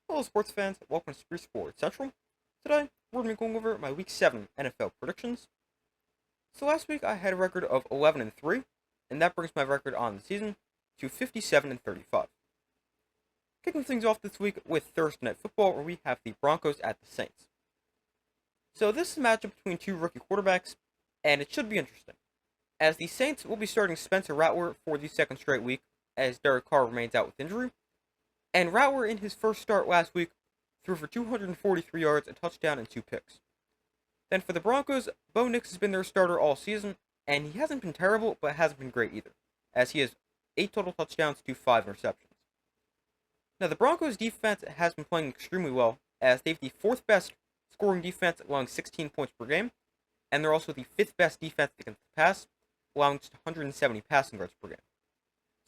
Hello, sports fans. Welcome to Spree Sports Central. Today, we're going to be going over my Week 7 NFL predictions. So last week, I had a record of 11-3, and that brings my record on the season to 57-35. Kicking things off this week with Thursday Night Football, where we have the Broncos at the Saints. So this is a matchup between two rookie quarterbacks, and it should be interesting, as the Saints will be starting Spencer Rattler for the second straight week, as Derek Carr remains out with injury. And Rattler, in his first start last week, threw for 243 yards, a touchdown, and 2 picks. Then for the Broncos, Bo Nix has been their starter all season, and he hasn't been terrible, but hasn't been great either, as he has 8 total touchdowns to 5 interceptions. Now, the Broncos' defense has been playing extremely well, as they have the 4th best scoring defense, allowing 16 points per game, and they're also the 5th best defense against the pass, allowing just 170 passing yards per game.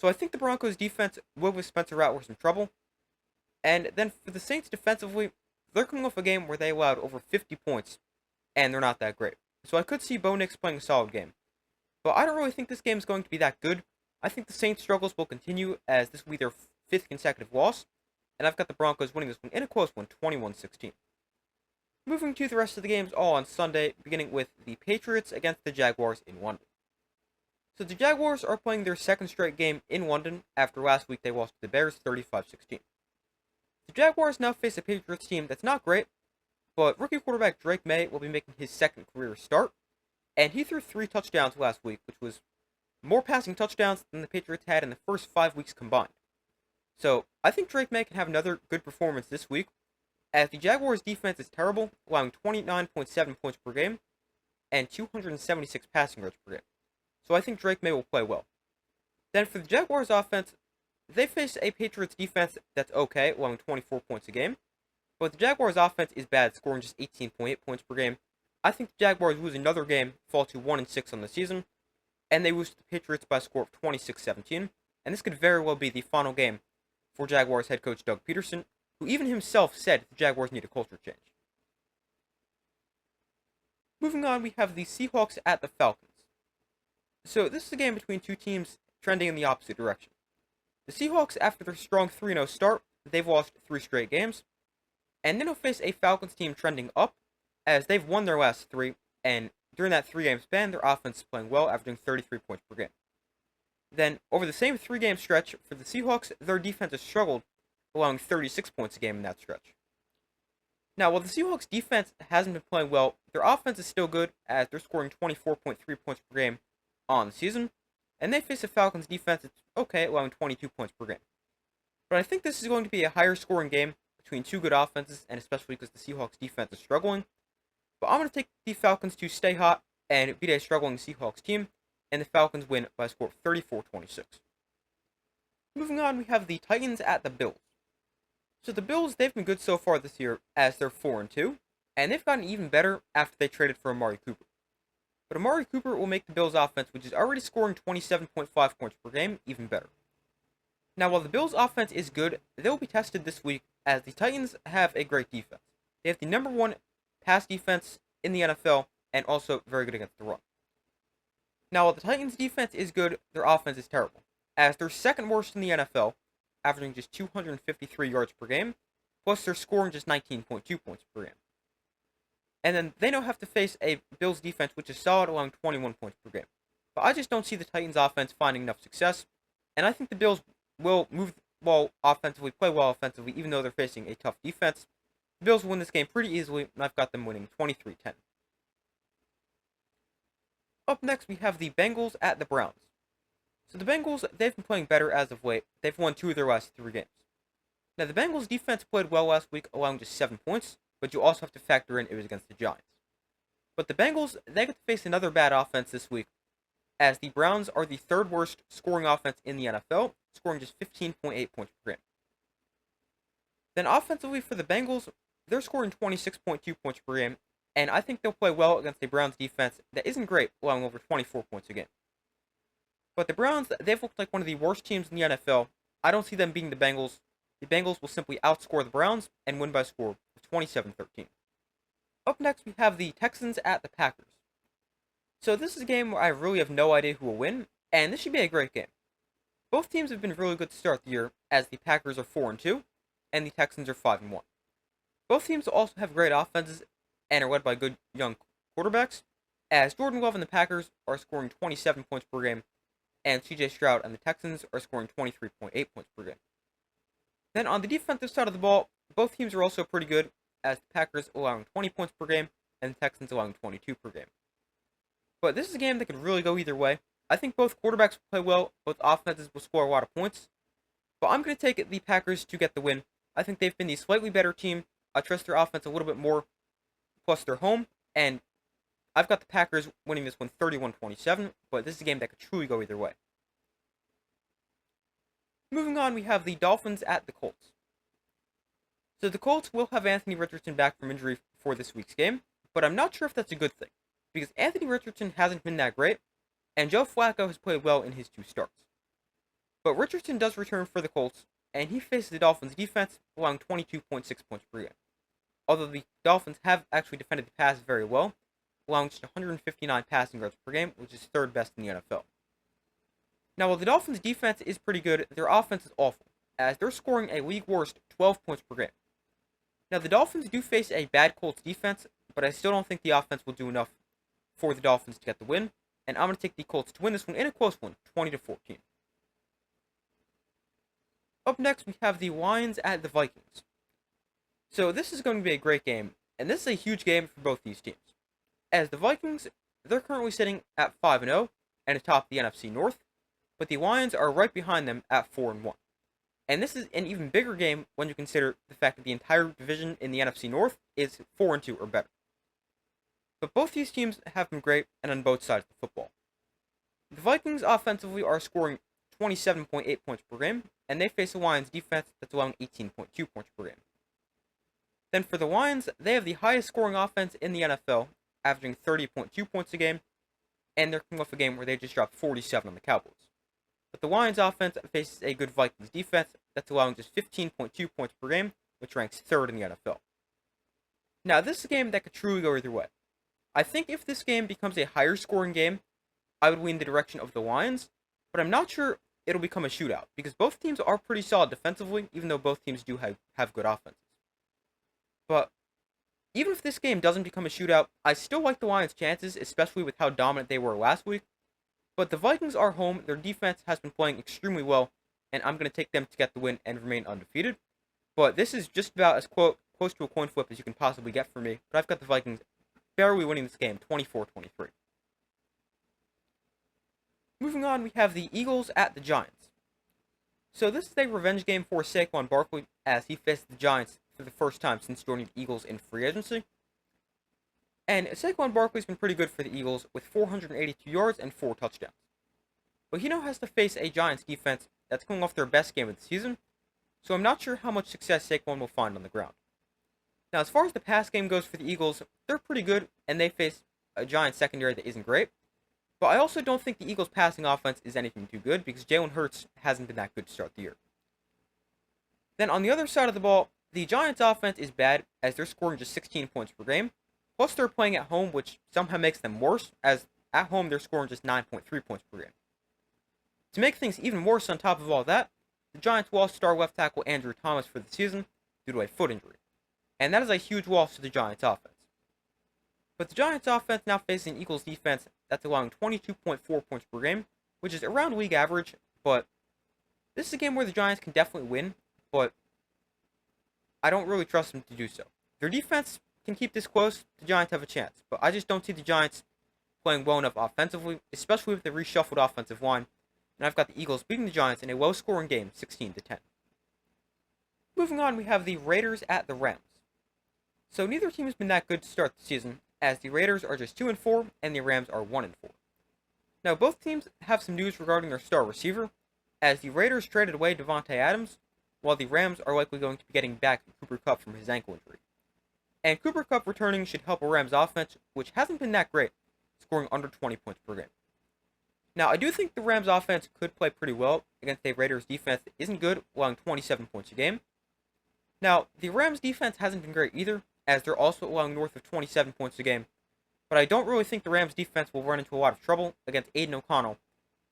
So I think the Broncos' defense will give Spencer Rattler some trouble. And then for the Saints defensively, they're coming off a game where they allowed over 50 points, and they're not that great. So I could see Bo Nix playing a solid game. But I don't really think this game is going to be that good. I think the Saints' struggles will continue, as this will be their 5th consecutive loss, and I've got the Broncos winning this one in a close one, 21-16. Moving to the rest of the games, all on Sunday, beginning with the Patriots against the Jaguars in London. So the Jaguars are playing their second straight game in London after last week they lost to the Bears 35-16. The Jaguars now face a Patriots team that's not great, but rookie quarterback Drake May will be making his second career start, and he threw 3 touchdowns last week, which was more passing touchdowns than the Patriots had in the first 5 weeks combined. So I think Drake May can have another good performance this week, as the Jaguars defense is terrible, allowing 29.7 points per game and 276 passing yards per game. So I think Drake May will play well. Then for the Jaguars offense, they face a Patriots defense that's okay, allowing 24 points a game. But the Jaguars offense is bad, scoring just 18.8 points per game. I think the Jaguars lose another game, fall to 1-6 on the season, and they lose to the Patriots by a score of 26-17. And this could very well be the final game for Jaguars head coach Doug Peterson, who even himself said the Jaguars need a culture change. Moving on, we have the Seahawks at the Falcons. So this is a game between two teams trending in the opposite direction. The Seahawks, after their strong 3-0 start, they've lost 3 straight games, and then they'll face a Falcons team trending up, as they've won their last 3, and during that 3-game span, their offense is playing well, averaging 33 points per game. Then, over the same 3-game stretch, for the Seahawks, their defense has struggled, allowing 36 points a game in that stretch. Now, while the Seahawks defense hasn't been playing well, their offense is still good, as they're scoring 24.3 points per game on the season, and they face a Falcons defense that's okay, allowing 22 points per game. But I think this is going to be a higher scoring game between two good offenses, and especially because the Seahawks defense is struggling. But I'm going to take the Falcons to stay hot and beat a struggling Seahawks team, and the Falcons win by a score of 34-26. Moving on, we have the Titans at the Bills. So the Bills, they've been good so far this year, as they're 4-2, and they've gotten even better after they traded for Amari Cooper. But Amari Cooper will make the Bills' offense, which is already scoring 27.5 points per game, even better. Now, while the Bills' offense is good, they will be tested this week, as the Titans have a great defense. They have the number 1 pass defense in the NFL, and also very good against the run. Now, while the Titans' defense is good, their offense is terrible, as they're second worst in the NFL, averaging just 253 yards per game, plus they're scoring just 19.2 points per game. And then they now have to face a Bills defense which is solid, allowing 21 points per game. But I just don't see the Titans offense finding enough success, and I think the Bills will move well offensively, play well offensively, even though they're facing a tough defense. The Bills will win this game pretty easily, and I've got them winning 23-10. Up next, we have the Bengals at the Browns. So the Bengals, they've been playing better as of late. They've won 2 of their last 3 games. Now, the Bengals defense played well last week, allowing just 7 points, but you also have to factor in it was against the Giants. But the Bengals, they get to face another bad offense this week, as the Browns are the 3rd worst scoring offense in the NFL, scoring just 15.8 points per game. Then offensively for the Bengals, they're scoring 26.2 points per game, and I think they'll play well against the Browns defense that isn't great, allowing over 24 points a game. But the Browns, they've looked like one of the worst teams in the NFL. I don't see them beating the Bengals. The Bengals will simply outscore the Browns and win by a score of 27-13. Up next, we have the Texans at the Packers. So this is a game where I really have no idea who will win, and this should be a great game. Both teams have been really good to start the year, as the Packers are 4-2, and the Texans are 5-1. Both teams also have great offenses and are led by good young quarterbacks, as Jordan Love and the Packers are scoring 27 points per game, and CJ Stroud and the Texans are scoring 23.8 points per game. Then on the defensive side of the ball, both teams are also pretty good, as the Packers allowing 20 points per game and the Texans allowing 22 per game. But this is a game that could really go either way. I think both quarterbacks will play well, both offenses will score a lot of points, but I'm going to take the Packers to get the win. I think they've been the slightly better team. I trust their offense a little bit more, plus they're home, and I've got the Packers winning this one 31-27, but this is a game that could truly go either way. Moving on, we have the Dolphins at the Colts. So the Colts will have Anthony Richardson back from injury for this week's game, but I'm not sure if that's a good thing, because Anthony Richardson hasn't been that great, and Joe Flacco has played well in his 2 starts. But Richardson does return for the Colts, and he faces the Dolphins' defense, allowing 22.6 points per game. Although the Dolphins have actually defended the pass very well, allowing just 159 passing yards per game, which is 3rd best in the NFL. Now, while the Dolphins' defense is pretty good, their offense is awful, as they're scoring a league-worst 12 points per game. Now, the Dolphins do face a bad Colts defense, but I still don't think the offense will do enough for the Dolphins to get the win, and I'm going to take the Colts to win this one in a close one, 20-14. Up next, we have the Lions at the Vikings. So this is going to be a great game, and this is a huge game for both these teams. As the Vikings, they're currently sitting at 5-0 and atop the NFC North, but the Lions are right behind them at 4-1. And this is an even bigger game when you consider the fact that the entire division in the NFC North is 4-2 or better. But both these teams have been great, and on both sides of the football. The Vikings offensively are scoring 27.8 points per game, and they face the Lions defense that's allowing 18.2 points per game. Then for the Lions, they have the highest scoring offense in the NFL, averaging 30.2 points a game, and they're coming off a game where they just dropped 47 on the Cowboys. But the Lions offense faces a good Vikings defense that's allowing just 15.2 points per game, which ranks 3rd in the NFL. Now, this is a game that could truly go either way. I think if this game becomes a higher scoring game, I would lean the direction of the Lions, but I'm not sure it'll become a shootout, because both teams are pretty solid defensively, even though both teams do have good offenses. But even if this game doesn't become a shootout, I still like the Lions' chances, especially with how dominant they were last week. But the Vikings are home, their defense has been playing extremely well, and I'm going to take them to get the win and remain undefeated. But this is just about as close to a coin flip as you can possibly get for me, but I've got the Vikings barely winning this game, 24-23. Moving on, we have the Eagles at the Giants. So this is a revenge game for Saquon Barkley, as he faced the Giants for the first time since joining the Eagles in free agency. And Saquon Barkley's been pretty good for the Eagles, with 482 yards and 4 touchdowns. But he now has to face a Giants defense that's coming off their best game of the season, so I'm not sure how much success Saquon will find on the ground. Now, as far as the pass game goes for the Eagles, they're pretty good, and they face a Giants secondary that isn't great. But I also don't think the Eagles' passing offense is anything too good, because Jalen Hurts hasn't been that good to start the year. Then on the other side of the ball, the Giants' offense is bad, as they're scoring just 16 points per game. Plus, they're playing at home, which somehow makes them worse, as at home they're scoring just 9.3 points per game. To make things even worse on top of all that, the Giants lost star left tackle Andrew Thomas for the season due to a foot injury. And that is a huge loss to the Giants' offense. But the Giants' offense now facing an Eagles defense that's allowing 22.4 points per game, which is around league average, but this is a game where the Giants can definitely win, but I don't really trust them to do so. Their defense can keep this close, the Giants have a chance, but I just don't see the Giants playing well enough offensively, especially with the reshuffled offensive line, and I've got the Eagles beating the Giants in a low-scoring game, 16-10. Moving on, we have the Raiders at the Rams. So neither team has been that good to start the season, as the Raiders are just 2-4 and the Rams are 1-4. Now, both teams have some news regarding their star receiver, as the Raiders traded away Davante Adams, while the Rams are likely going to be getting back Cooper Kupp from his ankle injury. And Cooper Kupp returning should help a Rams offense, which hasn't been that great, scoring under 20 points per game. Now, I do think the Rams offense could play pretty well against a Raiders defense that isn't good, allowing 27 points a game. Now, the Rams defense hasn't been great either, as they're also allowing north of 27 points a game, but I don't really think the Rams defense will run into a lot of trouble against Aiden O'Connell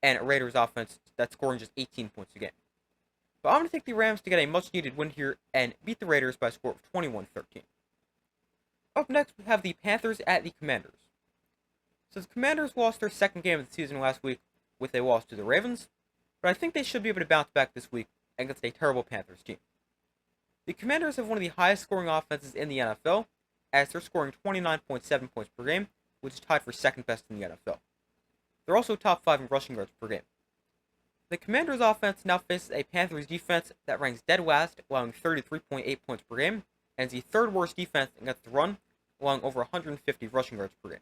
and a Raiders offense that's scoring just 18 points a game. But I'm going to take the Rams to get a much-needed win here and beat the Raiders by a score of 21-13. Up next, we have the Panthers at the Commanders. So the Commanders lost their second game of the season last week with a loss to the Ravens, but I think they should be able to bounce back this week against a terrible Panthers team. The Commanders have one of the highest scoring offenses in the NFL, as they're scoring 29.7 points per game, which is tied for second best in the NFL. They're also top 5 in rushing yards per game. The Commanders' offense now faces a Panthers defense that ranks dead last, allowing 33.8 points per game, and is the third worst defense against the run, allowing over 150 rushing yards per game.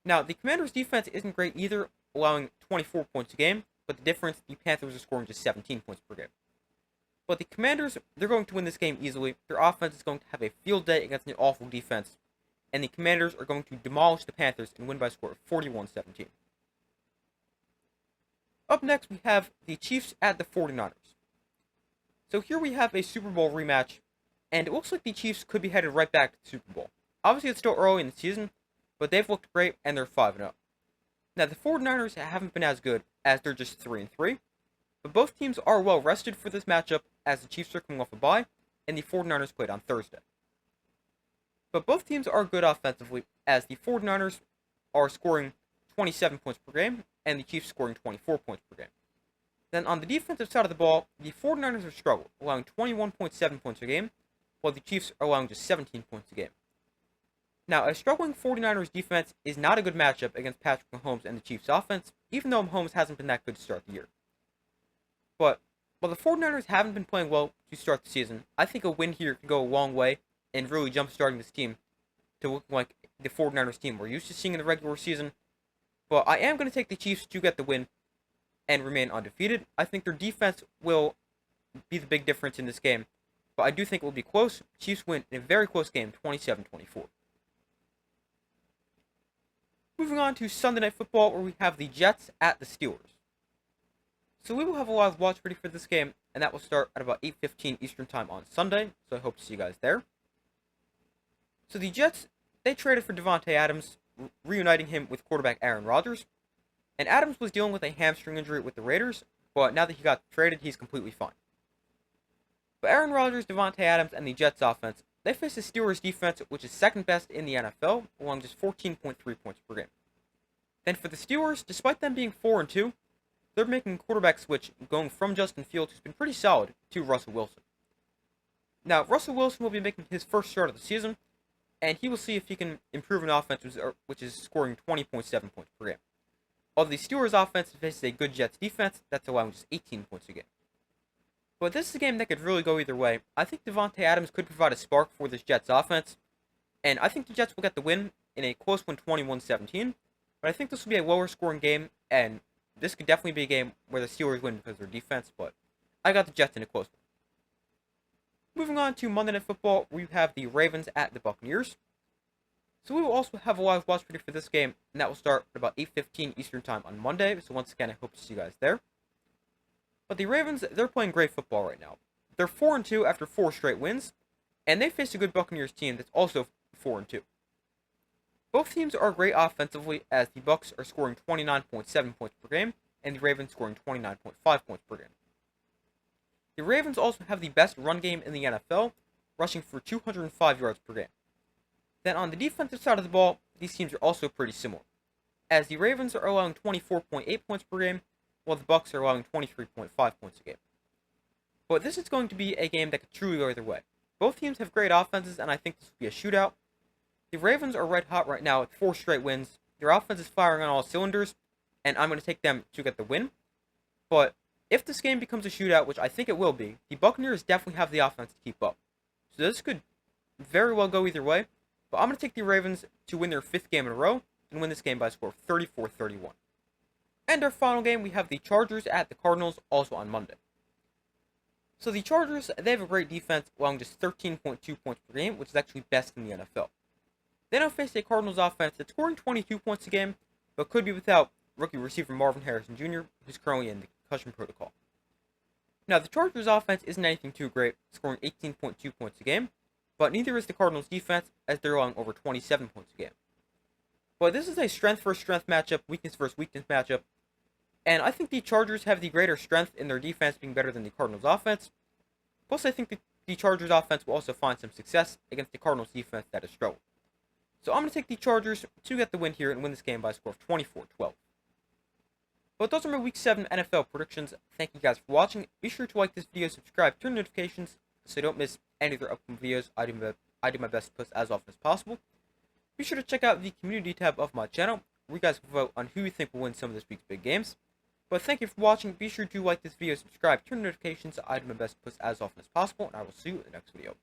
Now, the Commanders' defense isn't great either, allowing 24 points a game, but the difference, the Panthers are scoring just 17 points per game. But the Commanders, they're going to win this game easily. Their offense is going to have a field day against an awful defense, and the Commanders are going to demolish the Panthers and win by a score of 41-17. Up next, we have the Chiefs at the 49ers. So here we have a Super Bowl rematch, and it looks like the Chiefs could be headed right back to the Super Bowl. Obviously, it's still early in the season, but they've looked great, and they're 5-0. Now, the 49ers haven't been as good, as they're just 3-3, but both teams are well rested for this matchup, as the Chiefs are coming off a bye, and the 49ers played on Thursday. But both teams are good offensively, as the 49ers are scoring 27 points per game, and the Chiefs scoring 24 points per game. Then on the defensive side of the ball, the 49ers have struggled, allowing 21.7 points a game, while the Chiefs are allowing just 17 points a game. Now, a struggling 49ers defense is not a good matchup against Patrick Mahomes and the Chiefs offense, even though Mahomes hasn't been that good to start the year. But while the 49ers haven't been playing well to start the season, I think a win here could go a long way in really jump-starting this team to look like the 49ers team we're used to seeing in the regular season. But I am going to take the Chiefs to get the win and remain undefeated. I think their defense will be the big difference in this game, but I do think it will be close. Chiefs win in a very close game, 27-24. Moving on to Sunday Night Football, where we have the Jets at the Steelers. So we will have a live watch party for this game, and that will start at about 8:15 Eastern Time on Sunday, so I hope to see you guys there. So the Jets, they traded for Davante Adams, reuniting him with quarterback Aaron Rodgers, and Adams was dealing with a hamstring injury with the Raiders, but now that he got traded, he's completely fine. But Aaron Rodgers, Davante Adams, and the Jets offense, they face the Steelers defense, which is second best in the NFL, along just 14.3 points per game. Then for the Steelers, despite them being 4-2, they're making a quarterback switch, going from Justin Fields, who's been pretty solid, to Russell Wilson. Now, Russell Wilson will be making his first start of the season, and he will see if he can improve an offense which is scoring 20.7 points per game. Although the Steelers' offense faces a good Jets defense, that's allowing just 18 points a game. But this is a game that could really go either way. I think Davante Adams could provide a spark for this Jets offense, and I think the Jets will get the win in a close one, 21-17. But I think this will be a lower scoring game, and this could definitely be a game where the Steelers win because of their defense, but I got the Jets in a close one. Moving on to Monday Night Football, we have the Ravens at the Buccaneers. So we will also have a live watch party for this game, and that will start at about 8:15 Eastern Time on Monday, so once again, I hope to see you guys there. But the Ravens, they're playing great football right now. They're 4-2 after 4 straight wins, and they face a good Buccaneers team that's also 4-2. Both teams are great offensively, as the Bucs are scoring 29.7 points per game, and the Ravens scoring 29.5 points per game. The Ravens also have the best run game in the NFL, rushing for 205 yards per game. Then on the defensive side of the ball, these teams are also pretty similar, as the Ravens are allowing 24.8 points per game, while the Bucs are allowing 23.5 points a game. But this is going to be a game that could truly go either way. Both teams have great offenses, and I think this will be a shootout. The Ravens are red hot right now with 4 straight wins. Their offense is firing on all cylinders, and I'm going to take them to get the win. But if this game becomes a shootout, which I think it will be, the Buccaneers definitely have the offense to keep up. So this could very well go either way, but I'm going to take the Ravens to win their 5th game in a row and win this game by a score of 34-31. And our final game, we have the Chargers at the Cardinals, also on Monday. So the Chargers, they have a great defense, allowing just 13.2 points per game, which is actually best in the NFL. They now face a Cardinals offense that's scoring 22 points a game, but could be without rookie receiver Marvin Harrison Jr., who's currently in the concussion protocol. Now, the Chargers offense isn't anything too great, scoring 18.2 points a game, but neither is the Cardinals defense, as they're allowing over 27 points a game. But this is a strength versus strength matchup, weakness versus weakness matchup, And I think the Chargers have the greater strength in their defense being better than the Cardinals' offense. Plus, I think the Chargers' offense will also find some success against the Cardinals' defense that has struggled. So I'm going to take the Chargers to get the win here and win this game by a score of 24-12. But those are my Week 7 NFL predictions. Thank you guys for watching. Be sure to like this video, subscribe, turn notifications so you don't miss any of their upcoming videos. I do my best to post as often as possible. Be sure to check out the community tab of my channel, where you guys can vote on who you think will win some of this week's big games. But thank you for watching. Be sure to like this video, subscribe, turn notifications so I do my best to post as often as possible, and I will see you in the next video.